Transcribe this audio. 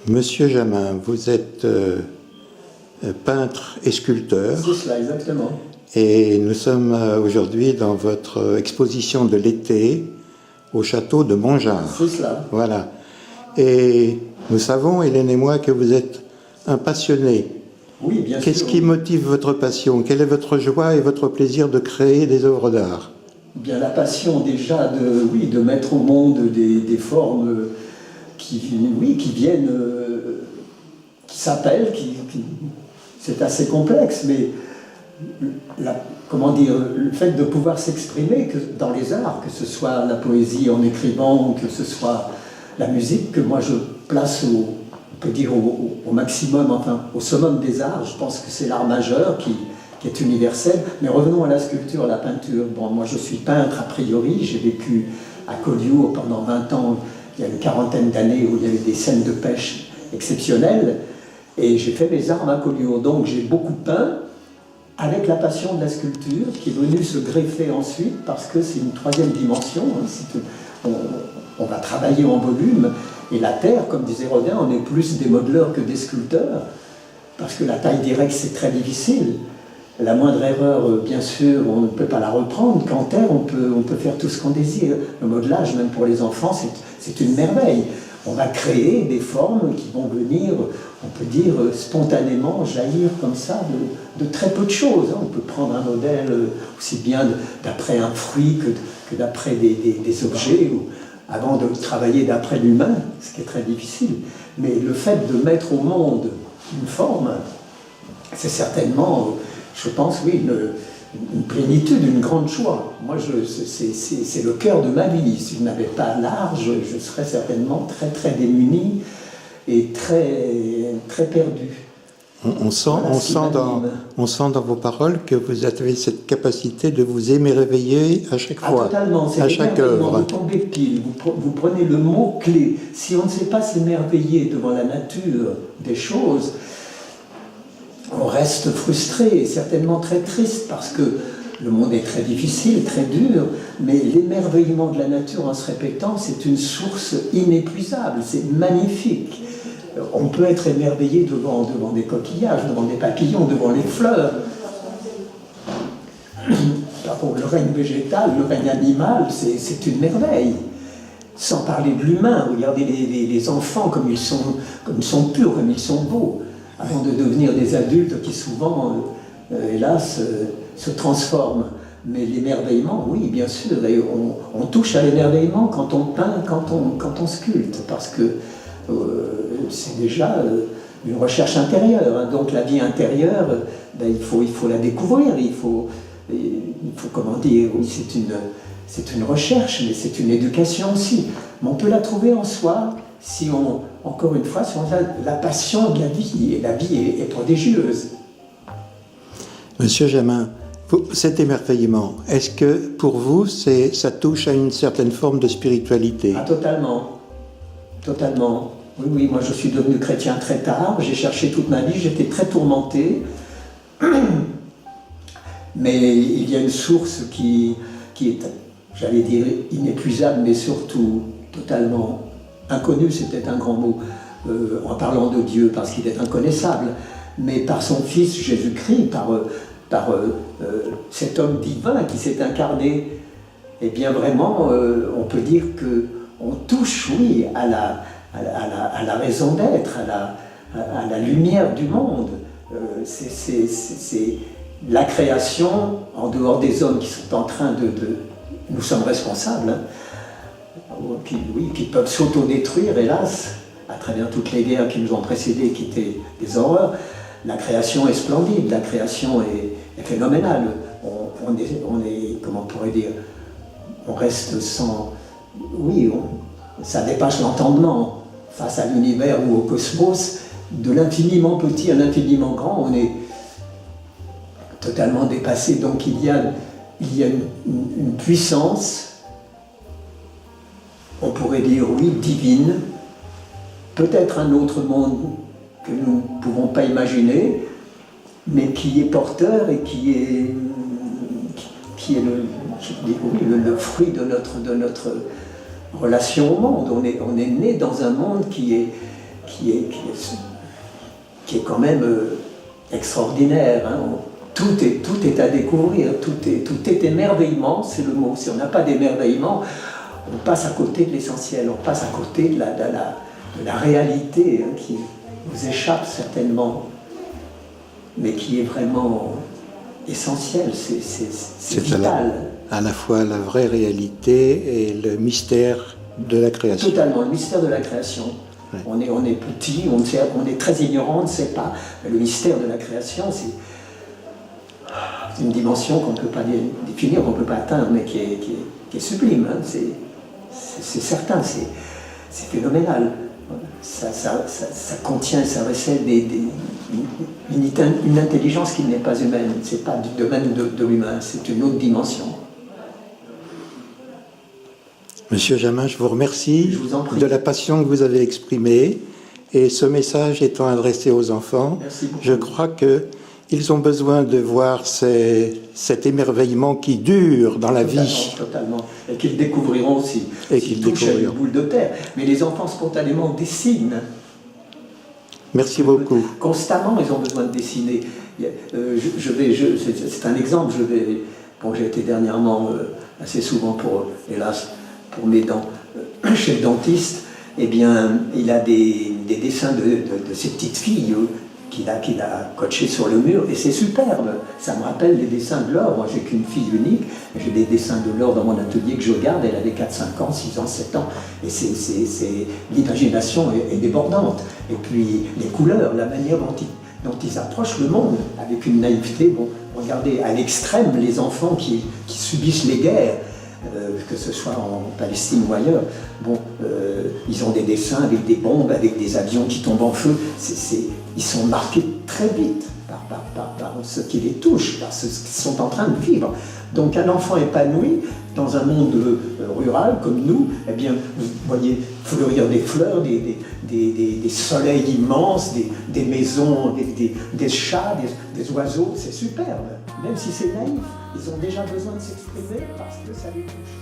Monsieur Jamin, vous êtes peintre et sculpteur. C'est cela, exactement. Et nous sommes aujourd'hui dans votre exposition de l'été au château de Montgeard. C'est cela. Voilà. Et nous savons, Hélène et moi, que vous êtes un passionné. Oui, bien sûr. Qu'est-ce qui motive votre passion? Quelle est votre joie et votre plaisir de créer des œuvres d'art? Bien, la passion déjà de mettre au monde des formes qui viennent, qui s'appellent, c'est assez complexe, mais le fait de pouvoir s'exprimer dans les arts, que ce soit la poésie en écrivant, que ce soit la musique, que moi je place on peut dire au maximum, enfin au summum des arts. Je pense que c'est l'art majeur qui est universel. Mais revenons à la sculpture, à la peinture. Bon, moi je suis peintre a priori, j'ai vécu à Collioure pendant 20 ans, il y a une quarantaine d'années où il y avait des scènes de pêche exceptionnelles, et j'ai fait mes armes à Collioure. Donc j'ai beaucoup peint, avec la passion de la sculpture, qui est venue se greffer ensuite, parce que c'est une troisième dimension. On va travailler en volume, et la terre, comme disait Rodin, on est plus des modeleurs que des sculpteurs, parce que la taille directe, c'est très difficile. La moindre erreur, bien sûr, on ne peut pas la reprendre. Qu'en terre, on peut faire tout ce qu'on désire. Le modelage, même pour les enfants, c'est une merveille. On va créer des formes qui vont venir, on peut dire, spontanément jaillir comme ça de très peu de choses. On peut prendre un modèle aussi bien d'après un fruit que d'après des objets, ou avant de travailler d'après l'humain, ce qui est très difficile. Mais le fait de mettre au monde une forme, c'est certainement, je pense, oui, une plénitude, une grande joie. Moi, c'est le cœur de ma vie. Si je n'avais pas l'art, je serais certainement très, très démuni et très, très perdu. On sent dans vos paroles que vous avez cette capacité de vous émerveiller à chaque fois, totalement, à chaque œuvre. Vous tombez pile, vous prenez le mot-clé. Si on ne sait pas s'émerveiller devant la nature des choses, on reste frustré et certainement très triste, parce que le monde est très difficile, très dur, mais l'émerveillement de la nature en se répétant, c'est une source inépuisable, c'est magnifique. On peut être émerveillé devant des coquillages, devant des papillons, devant les fleurs. Par contre, le règne végétal, le règne animal, c'est une merveille. Sans parler de l'humain, regardez les enfants comme ils sont purs, comme ils sont beaux, avant de devenir des adultes qui souvent, hélas, se transforment. Mais l'émerveillement, oui, bien sûr, et on touche à l'émerveillement quand on peint, quand on sculpte, parce que c'est déjà une recherche intérieure. Hein. Donc la vie intérieure, il faut la découvrir, il faut comment dire, oui, c'est une recherche, mais c'est une éducation aussi. Mais on peut la trouver en soi si encore une fois, si on a la passion de la vie, et la vie est prodigieuse. Monsieur Jamin, cet émerveillement, est-ce que pour vous, ça touche à une certaine forme de spiritualité? Ah, totalement. Totalement. Oui, moi je suis devenu chrétien très tard, j'ai cherché toute ma vie, j'étais très tourmenté. Mais il y a une source qui est, j'allais dire, inépuisable, mais surtout totalement inconnue, c'est peut-être un grand mot, en parlant de Dieu, parce qu'il est inconnaissable, mais par son Fils Jésus-Christ, par cet homme divin qui s'est incarné. Et bien vraiment, on peut dire qu'on touche, oui, à la raison d'être, à la lumière du monde. C'est la création, en dehors des hommes qui sont en train nous sommes responsables, hein, qui peuvent s'autodétruire, hélas, à travers toutes les guerres qui nous ont précédées, qui étaient des horreurs. La création est splendide, la création est phénoménale. On est, comment on pourrait dire, on reste sans... Oui, ça dépasse l'entendement face à l'univers ou au cosmos. De l'infiniment petit à l'infiniment grand, on est totalement dépassé. Donc il y a une puissance, on pourrait dire, oui, divine, peut-être un autre monde que nous ne pouvons pas imaginer, mais qui est porteur et qui est le fruit de notre relation au monde. On est né dans un monde qui qui est quand même extraordinaire. Hein. Tout est à découvrir, tout est émerveillement, c'est le mot. Si on n'a pas d'émerveillement, on passe à côté de l'essentiel, on passe à côté de la réalité, hein, qui nous échappe certainement, mais qui est vraiment essentielle, c'est vital. À la fois la vraie réalité et le mystère de la création. Totalement, le mystère de la création. Ouais. On est petit, on est très ignorant, on ne sait pas. Mais le mystère de la création, c'est une dimension qu'on ne peut pas définir, qu'on ne peut pas atteindre, mais qui est sublime. Hein. C'est certain, c'est phénoménal. Ça contient, ça recèle une intelligence qui n'est pas humaine. Ce n'est pas du domaine de l'humain, c'est une autre dimension. Monsieur Jamin, je vous remercie de la passion que vous avez exprimée. Et ce message étant adressé aux enfants, je crois qu'ils ont besoin de voir cet émerveillement qui dure dans la vie. Totalement. Et qu'ils découvriront aussi. Et qu'ils touchent une boule de terre. Mais les enfants spontanément dessinent. Merci beaucoup. Constamment, ils ont besoin de dessiner. C'est un exemple. J'ai été dernièrement assez souvent hélas, pour mes dents, chez le dentiste. Eh bien, il a des dessins de ces petites filles qu'il a coachées sur le mur, et c'est superbe. Ça me rappelle les dessins de Laure. Moi, j'ai qu'une fille unique, j'ai des dessins de Laure dans mon atelier que je garde. Elle avait 4-5 ans, 6 ans, 7 ans, et l'imagination est débordante. Et puis, les couleurs, la manière dont ils approchent le monde, avec une naïveté. Bon, regardez, à l'extrême, les enfants qui subissent les guerres, que ce soit en Palestine ou ailleurs, ils ont des dessins avec des bombes, avec des avions qui tombent en feu. Ils sont marqués très vite par ce qui les touche, par ce qu'ils sont en train de vivre. Donc un enfant épanoui dans un monde rural comme nous, eh bien, vous voyez fleurir des fleurs, des soleils immenses, des maisons avec des chats, des oiseaux, c'est superbe. Même si c'est naïf, ils ont déjà besoin de s'exprimer parce que ça les touche.